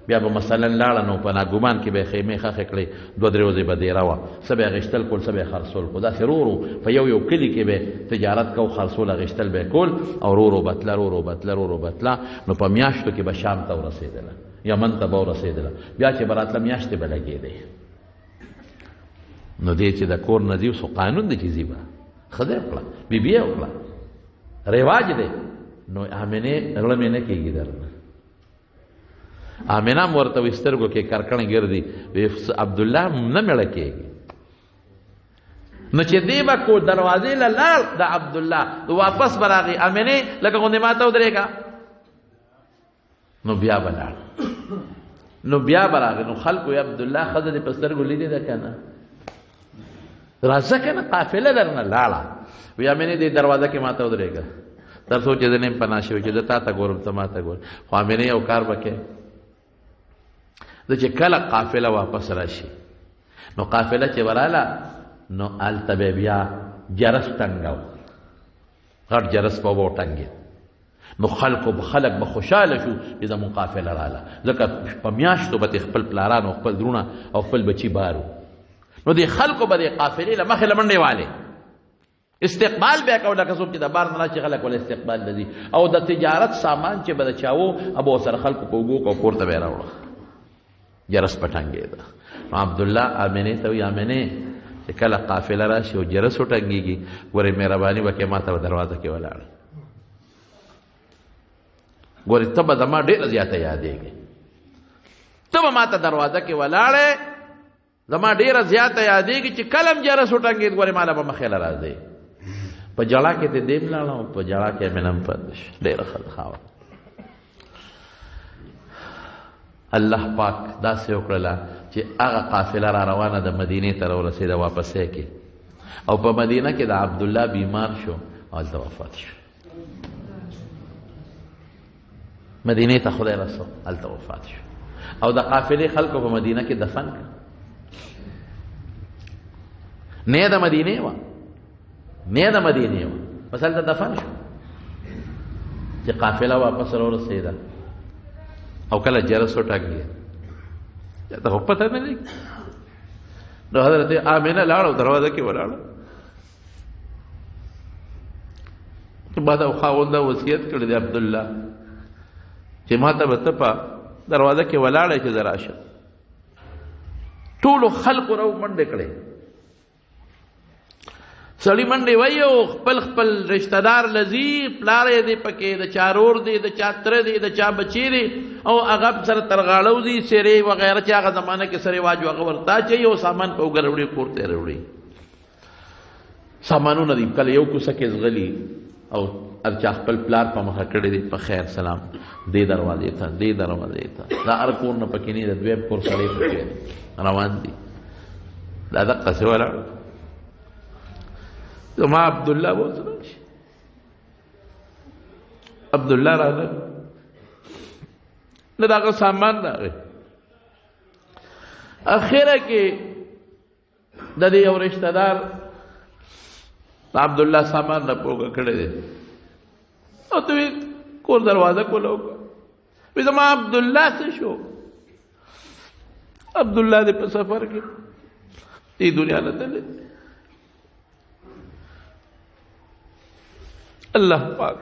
بیا به مثلا لاړه نو په ناګومان کې به یې خیمې ښخې کړې، 2-3 ورځې به دیره وه، څه به یې غېشتل کول، څه به یې خرڅول کول. داسې ورو په یو کلي کې به تجارت کو، خرڅول غېشتل به یې کول او ورو بتله. نو په میاشتو کې به شام ته ورسېدله، یمن ته به ورسېدله. بیا چې به راتله میاشتې به لګېدې. نو دې چې د کور نه ځي اوس قانون دی چې ځي به ښځه یې وکړه، بیبي یې وکړه، رواج دی. نو آمنې زړه مې نه کېږي درنه. آمنه هم ورته وایي سترګو کې کرکڼې ګرځي، عبدالله نه مېړه کېږي. نو چې دی به کو دروازې له لاړ د عبدالله واپس به راغی، آمنې لکه غوندې ما ته ودرېږه. نو بیا به لاړ، نو بیا به راغی. نو خلکو یې عبدالله ښځه دې په سترګو لیدې ده که نه؟ راځه که نه قافله درنه لاړه. وی آمنې دې دروازه کې ما ته ودرېږه، تر څو چې زه نیم پناه شوی چې زه تا ته ګورم ته ما ته ګورم. خو آمنې یو کار به کوې، د چې کله قافله واپس راشي، نو قافله چې وراله نو هلته به بیا جرس ټنګاو، غټ جرس به وټنګېد. نو خلک به خوشحاله شو چې زموږ قافله راله، ځکه په میاشتو به ترې خپل پلاران او خپل درونه او خپل بچي بارو. نو دې خلکو به دې قافلې له مخې له منډې والې استقبال به یې کو، لکه څوک چې د بار نه راشي خلک ول استقبال ته ځي. او د تجارت سامان چې به د چا و به ورسره خلکو په اوږو کو کور ته به یې راوړه، جرس په ټنګېده. نو عبدالله آمنې ته وایي آمنې چې کله قافله راشي او جرس وټنګېږي، ګورې مهرباني وکړې ما ته به دروازه کې ولاړه، ګورې ته به زما ډېره زیاته یادېږي، ته به ما ته دروازه کې ولاړې، زما ډېره زیاته یادېږي چې کله هم جرس وټنګېد، ګورې ماله به مخې له راځې. په جړا کې ته دې لاړه او په جړا کې مې نم پاتې شو. ډېره ښه خاوند الله پاک داسې وکړله چې هغه قافله را روانه د مدینې ته راورسېده واپسې کې، او په مدینه کې د عبدالله بیمار شو او هلته وفات شو. مدینې ته خدای رسو، هلته وفات شو. او د قافلې خلکو په مدینه کې دفن کړ. نه د مدینې وه، بس هلته دفن شو چې قافله واپس راورسېده. او کله جرس وټنګېد، ته خو پته نه لګي. نو حضرت آمنه لاړه دروازه کې ولاړه، ما ته خاونده وصیت کړی دی عبدالله چې ما ته به ته په دروازه کې ولاړې چې زه راشه. ټولو خلقو راو منډې کړې، سړي منډې وایي او خپل رشته دار لذي، پلار یې دی پکې، د چا رور دی، د چا تره دی، د چا بچی دی، او هغه سره ترغاړو دي، سرې وغیره چې هغه زمانه کې سرې واجو هغه ورته اچوي او سامان په اوږه راوړي کور ته راوړي. سامانونه دي کله یو کوڅه کې ځغلي او هر چا خپل پلار په مخه کړی دی، په خیر سلام دې دروازې ته دا هر کور نه پکې نه، د دویم کور سړی پکې روان دي. دا دقسې ولاړ زما عبدالله ورته راشي. عبدالله راغی، نه د هغه سامان راغی. اخره کې د دې یو رشته دار د عبدالله سامان نه پوګه کړی دی، او ته وی کور دروازه کوله وکړه. وی زما عبدالله څه شو؟ عبدالله دې په سفر کې دې دنیا نه تللی. الله پاک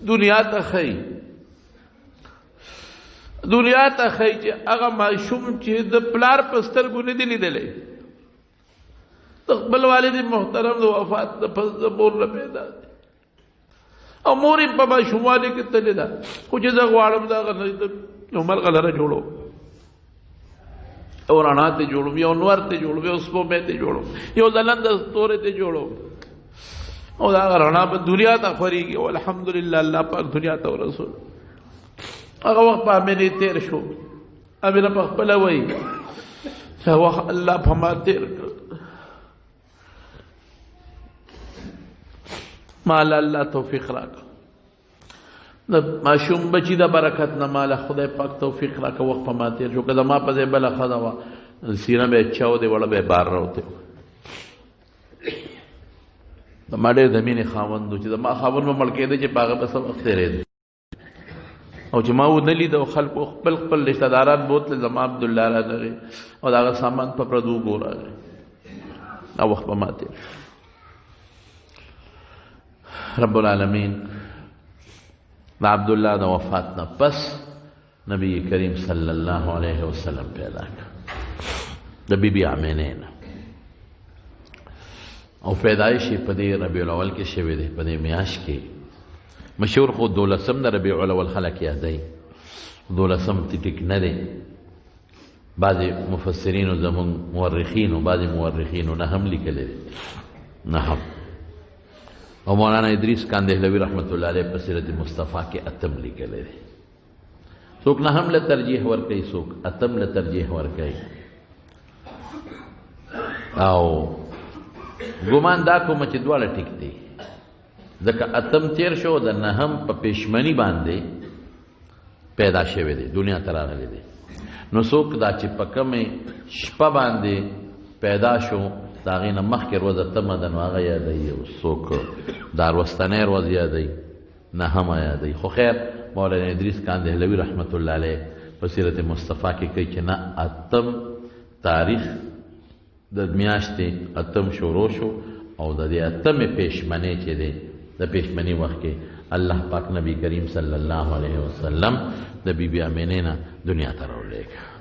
دنیا ته ښایي چې هغه ماشوم چې د پلار په سترګو نه دی لیدلی، د خپل والد محترم د وفات د پس د مور نه پیدا دی، او مور یې په ماشوموالي کې تللې ده. خو چې زه غواړم د هغه نه یو مرغلره جوړوم، یو رڼا ته جوړوم، یو نور ته جوړوم، یو سپوږمۍ ته جوړوم، یو ځلنده ستوري ته جوړوم، او دا هغه رڼا په دنیا ته خورېږي. او الحمدلله الله پاک دنیا ته ورسول. هغه وخت په آمنې تېر شو. آمنه په خپله وایي چې وخت الله په ما تېر کړ، مال الله توفیق راکړه د ماشوم بچی د برکت نه مال خدای پاک توفیق راکړه وخت په ما تېر شو که زما په ځای بله ښځه وه سینه به یې چاو دی وړه به یې بار راوتی زما ډېر د مینې خاوند و چې زما خاوند به مړ کېده چې په هغه به څه وخت تېرېده او چې ما ونه لید او خلکو خپل خپل رشته داران بوتل زما عبدالله راغی او د هغه سامان په پردو اوبو راغی دا وخت به ما تېر رب العالمین د عبدالله د وفات نه پس نبی کریم صلی الله علیه وسلم پیدا کړ د بی بی آمینې نه او پیدایش یې په دې ربیع الاول کې شوی دی په دې میاشت کې مشهور خو 12 د ربیع الاول خلک یادوي 12 ټیک نه دی بعضې مفسرینو زمونږ مورخینو بعضې مورخینو نه هم لیکلی دی نه هم او مولانا ادریس کاندهلوی رحمت الله علیه په سیرت مصطفی کې اتم لیکلی دی څوک نه هم له ترجیح ورکوي څوک اتم له ترجیح ورکوي او ګمان دا کوم چې دواړه ټیک دی ځکه اتم تیر شو د نهم په پېشمني باندې پیدا شوی دی دنیا ته راغلی دی نو څوک دا چې په کمې شپه باندې پیدا شو د هغې نه مخکې ورځ اتمه ده نو هغه یادوي او څوک دا وروستنی ورځ یادوي نهمه یادوي خو خیر مولانا ادریس کاندهلوي رحمت الله علیه په سیرت مصطفی کې کوي چې نه اتم تاریخ د میاشتې اتم شروع شو او د دې اتمې پېشمنۍ چې دی د پېشمنۍ وخت کې الله پاک نبی کریم صلی الله علیه وسلم د بی بی آمینې نه دنیا ته راولېږه